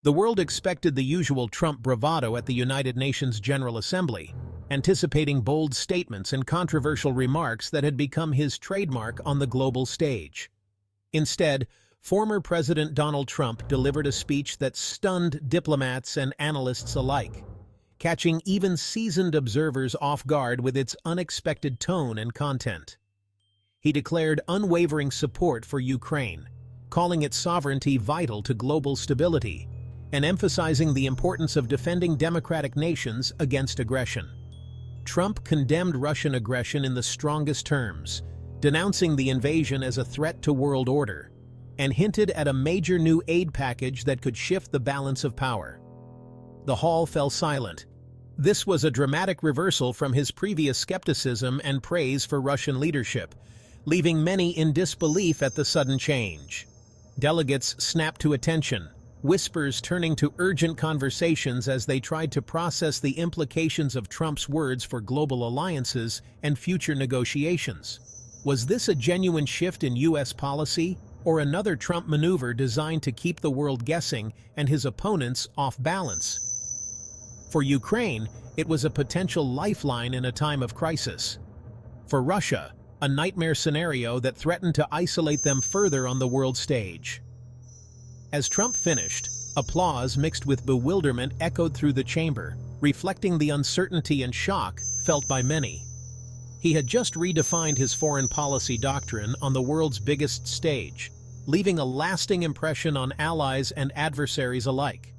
The world expected the usual Trump bravado at the United Nations General Assembly, anticipating bold statements and controversial remarks that had become his trademark on the global stage. Instead, former President Donald Trump delivered a speech that stunned diplomats and analysts alike, catching even seasoned observers off guard with its unexpected tone and content. He declared unwavering support for Ukraine, calling its sovereignty vital to global stability, and emphasizing the importance of defending democratic nations against aggression. Trump condemned Russian aggression in the strongest terms, denouncing the invasion as a threat to world order, and hinted at a major new aid package that could shift the balance of power. The hall fell silent. This was a dramatic reversal from his previous skepticism and praise for Russian leadership, leaving many in disbelief at the sudden change. Delegates snapped to attention, whispers turning to urgent conversations as they tried to process the implications of Trump's words for global alliances and future negotiations. Was this a genuine shift in U.S. policy, or another Trump maneuver designed to keep the world guessing and his opponents off balance? For Ukraine, it was a potential lifeline in a time of crisis. For Russia, a nightmare scenario that threatened to isolate them further on the world stage. As Trump finished, applause mixed with bewilderment echoed through the chamber, reflecting the uncertainty and shock felt by many. He had just redefined his foreign policy doctrine on the world's biggest stage, leaving a lasting impression on allies and adversaries alike.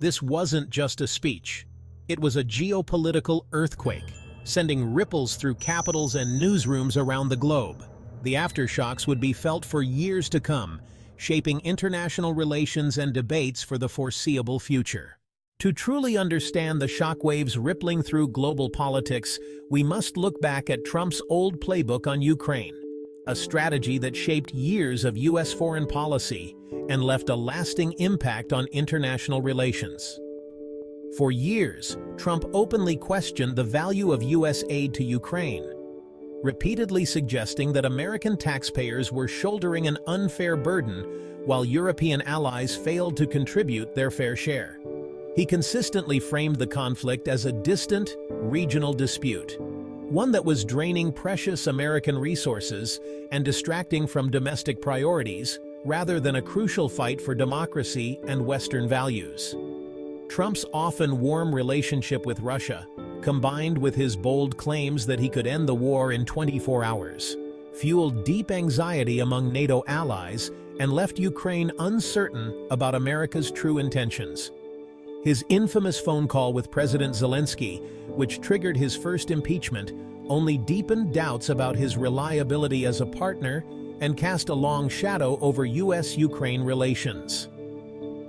This wasn't just a speech. It was a geopolitical earthquake, sending ripples through capitals and newsrooms around the globe. The aftershocks would be felt for years to come, shaping international relations and debates for the foreseeable future. To truly understand the shockwaves rippling through global politics, we must look back at Trump's old playbook on Ukraine, a strategy that shaped years of U.S. foreign policy and left a lasting impact on international relations. For years, Trump openly questioned the value of U.S. aid to Ukraine, repeatedly suggesting that American taxpayers were shouldering an unfair burden while European allies failed to contribute their fair share. He consistently framed the conflict as a distant, regional dispute, one that was draining precious American resources and distracting from domestic priorities, rather than a crucial fight for democracy and Western values. Trump's often warm relationship with Russia, combined with his bold claims that he could end the war in 24 hours, fueled deep anxiety among NATO allies and left Ukraine uncertain about America's true intentions. His infamous phone call with President Zelensky, which triggered his first impeachment, only deepened doubts about his reliability as a partner and cast a long shadow over U.S.-Ukraine relations.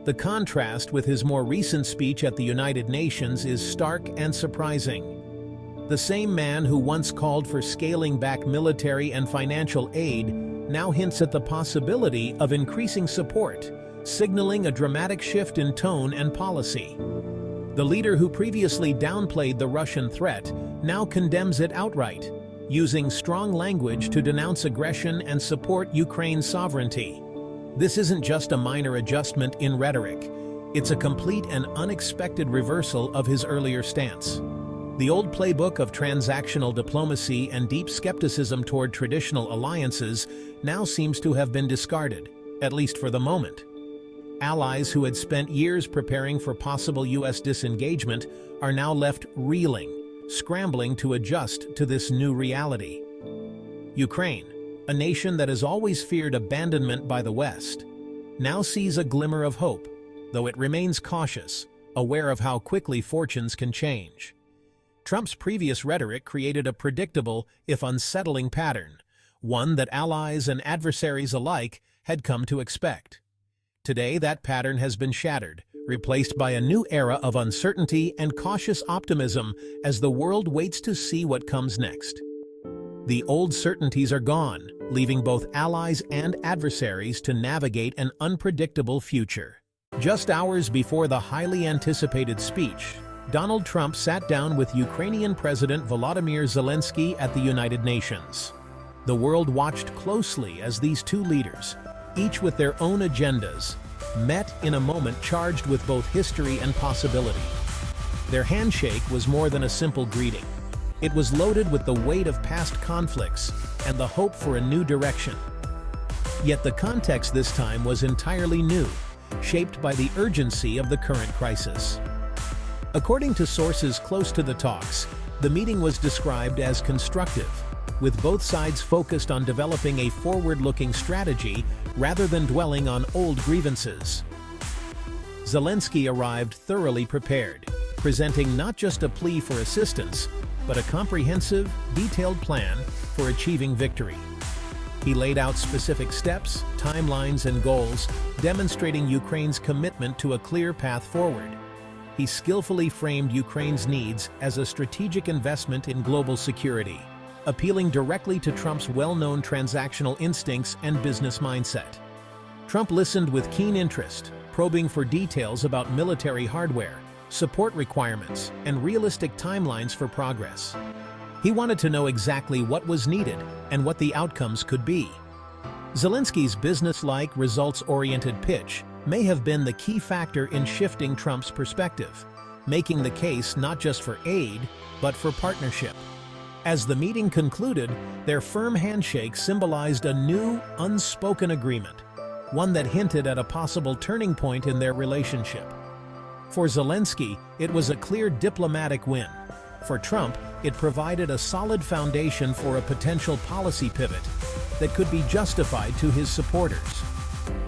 The contrast with his more recent speech at the United Nations is stark and surprising. The same man who once called for scaling back military and financial aid now hints at the possibility of increasing support, signaling a dramatic shift in tone and policy. The leader who previously downplayed the Russian threat now condemns it outright, using strong language to denounce aggression and support Ukraine's sovereignty. This isn't just a minor adjustment in rhetoric. It's a complete and unexpected reversal of his earlier stance. The old playbook of transactional diplomacy and deep skepticism toward traditional alliances now seems to have been discarded, at least for the moment. Allies who had spent years preparing for possible U.S. disengagement are now left reeling, scrambling to adjust to this new reality. Ukraine, a nation that has always feared abandonment by the West, now sees a glimmer of hope, though it remains cautious, aware of how quickly fortunes can change. Trump's previous rhetoric created a predictable, if unsettling pattern, one that allies and adversaries alike had come to expect. Today, that pattern has been shattered, replaced by a new era of uncertainty and cautious optimism as the world waits to see what comes next. The old certainties are gone, leaving both allies and adversaries to navigate an unpredictable future. Just hours before the highly anticipated speech, Donald Trump sat down with Ukrainian President Volodymyr Zelensky at the United Nations. The world watched closely as these two leaders, each with their own agendas, met in a moment charged with both history and possibility. Their handshake was more than a simple greeting. It was loaded with the weight of past conflicts and the hope for a new direction. Yet the context this time was entirely new, shaped by the urgency of the current crisis. According to sources close to the talks, the meeting was described as constructive, with both sides focused on developing a forward-looking strategy rather than dwelling on old grievances. Zelensky arrived thoroughly prepared, presenting not just a plea for assistance, but a comprehensive, detailed plan for achieving victory. He laid out specific steps, timelines, and goals, demonstrating Ukraine's commitment to a clear path forward. He skillfully framed Ukraine's needs as a strategic investment in global security, appealing directly to Trump's well-known transactional instincts and business mindset. Trump listened with keen interest, probing for details about military hardware, support requirements, and realistic timelines for progress. He wanted to know exactly what was needed and what the outcomes could be. Zelensky's business-like, results-oriented pitch may have been the key factor in shifting Trump's perspective, making the case not just for aid, but for partnership. As the meeting concluded, their firm handshake symbolized a new, unspoken agreement, one that hinted at a possible turning point in their relationship. For Zelensky, it was a clear diplomatic win. For Trump, it provided a solid foundation for a potential policy pivot that could be justified to his supporters.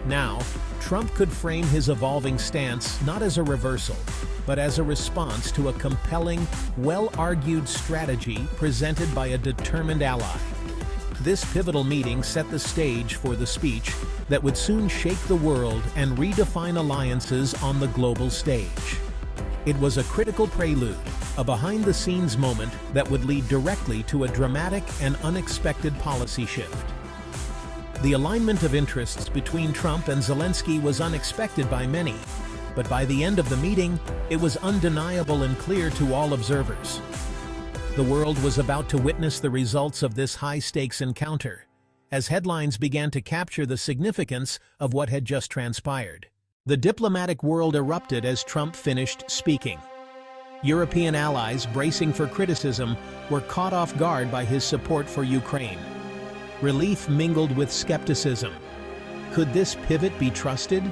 Now, Trump could frame his evolving stance not as a reversal, but as a response to a compelling, well-argued strategy presented by a determined ally. This pivotal meeting set the stage for the speech that would soon shake the world and redefine alliances on the global stage. It was a critical prelude, a behind-the-scenes moment that would lead directly to a dramatic and unexpected policy shift. The alignment of interests between Trump and Zelensky was unexpected by many, but by the end of the meeting, it was undeniable and clear to all observers. The world was about to witness the results of this high-stakes encounter, as headlines began to capture the significance of what had just transpired. The diplomatic world erupted as Trump finished speaking. European allies, bracing for criticism, were caught off guard by his support for Ukraine. Relief mingled with skepticism. Could this pivot be trusted?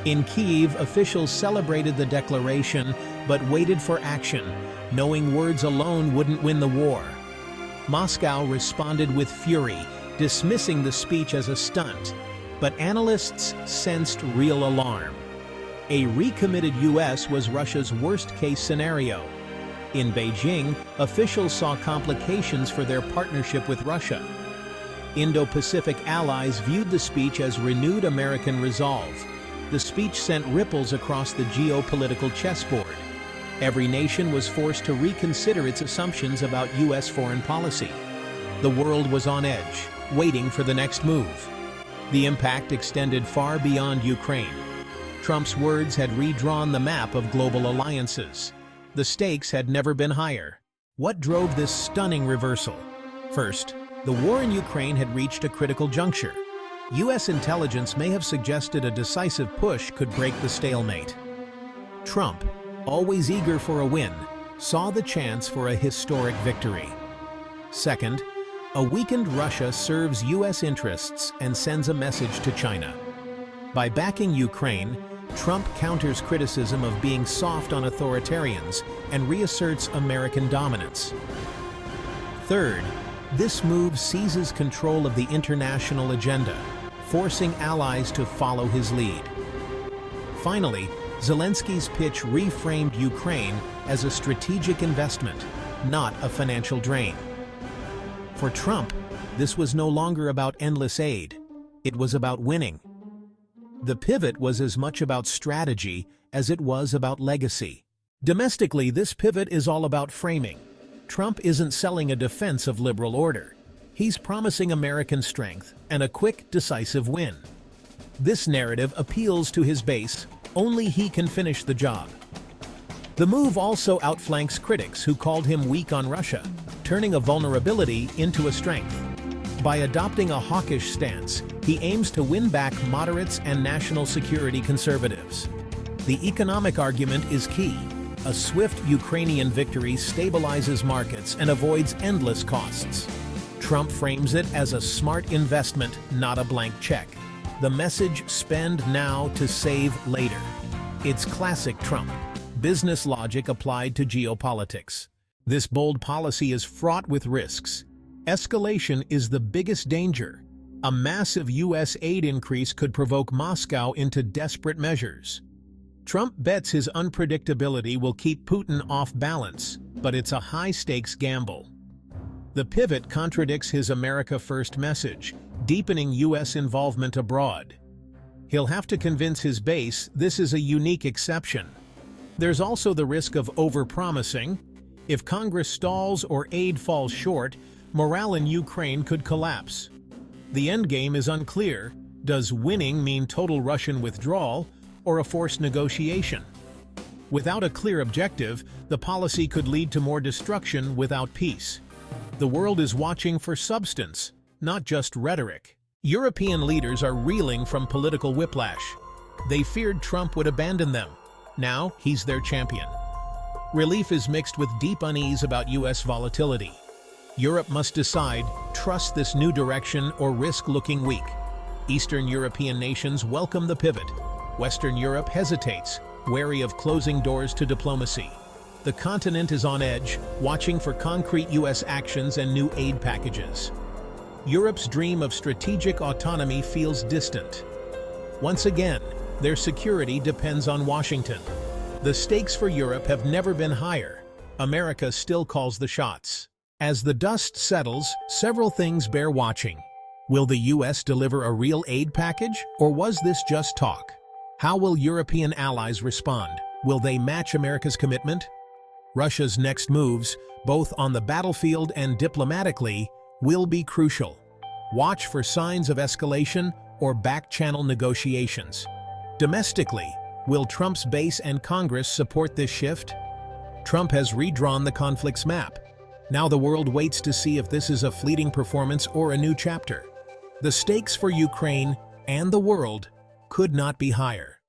In Kyiv, officials celebrated the declaration, but waited for action, knowing words alone wouldn't win the war. Moscow responded with fury, dismissing the speech as a stunt, but analysts sensed real alarm. A recommitted U.S. was Russia's worst-case scenario. In Beijing, officials saw complications for their partnership with Russia. Indo-Pacific allies viewed the speech as renewed American resolve. The speech sent ripples across the geopolitical chessboard. Every nation was forced to reconsider its assumptions about U.S. foreign policy. The world was on edge, waiting for the next move. The impact extended far beyond Ukraine. Trump's words had redrawn the map of global alliances. The stakes had never been higher. What drove this stunning reversal? First, the war in Ukraine had reached a critical juncture. U.S. intelligence may have suggested a decisive push could break the stalemate. Trump, always eager for a win, saw the chance for a historic victory. Second, a weakened Russia serves U.S. interests and sends a message to China. By backing Ukraine, Trump counters criticism of being soft on authoritarians and reasserts American dominance. Third, this move seizes control of the international agenda, forcing allies to follow his lead. Finally, Zelensky's pitch reframed Ukraine as a strategic investment, not a financial drain. For Trump, this was no longer about endless aid. It was about winning. The pivot was as much about strategy as it was about legacy. Domestically, this pivot is all about framing. Trump isn't selling a defense of liberal order. He's promising American strength and a quick, decisive win. This narrative appeals to his base. Only he can finish the job. The move also outflanks critics who called him weak on Russia, turning a vulnerability into a strength. By adopting a hawkish stance, He aims to win back moderates and national security conservatives. The economic argument is key. A swift Ukrainian victory stabilizes markets and avoids endless costs. Trump frames it as a smart investment, not a blank check. The message, spend now to save later. It's classic Trump. Business logic applied to geopolitics. This bold policy is fraught with risks. Escalation is the biggest danger. A massive U.S. aid increase could provoke Moscow into desperate measures. Trump bets his unpredictability will keep Putin off balance, but it's a high-stakes gamble. The pivot contradicts his America First message, deepening U.S. involvement abroad. He'll have to convince his base this is a unique exception. There's also the risk of overpromising. If Congress stalls or aid falls short, morale in Ukraine could collapse. The endgame is unclear. Does winning mean total Russian withdrawal or a forced negotiation? Without a clear objective, the policy could lead to more destruction without peace. The world is watching for substance, not just rhetoric. European leaders are reeling from political whiplash. They feared Trump would abandon them. Now, he's their champion. Relief is mixed with deep unease about U.S. volatility. Europe must decide, trust this new direction or risk looking weak. Eastern European nations welcome the pivot. Western Europe hesitates, wary of closing doors to diplomacy. The continent is on edge, watching for concrete U.S. actions and new aid packages. Europe's dream of strategic autonomy feels distant. Once again, their security depends on Washington. The stakes for Europe have never been higher. America still calls the shots. As the dust settles, several things bear watching. Will the U.S. deliver a real aid package, or was this just talk? How will European allies respond? Will they match America's commitment? Russia's next moves, both on the battlefield and diplomatically, will be crucial. Watch for signs of escalation or back-channel negotiations. Domestically, will Trump's base and Congress support this shift? Trump has redrawn the conflict's map. Now the world waits to see if this is a fleeting performance or a new chapter. The stakes for Ukraine and the world could not be higher.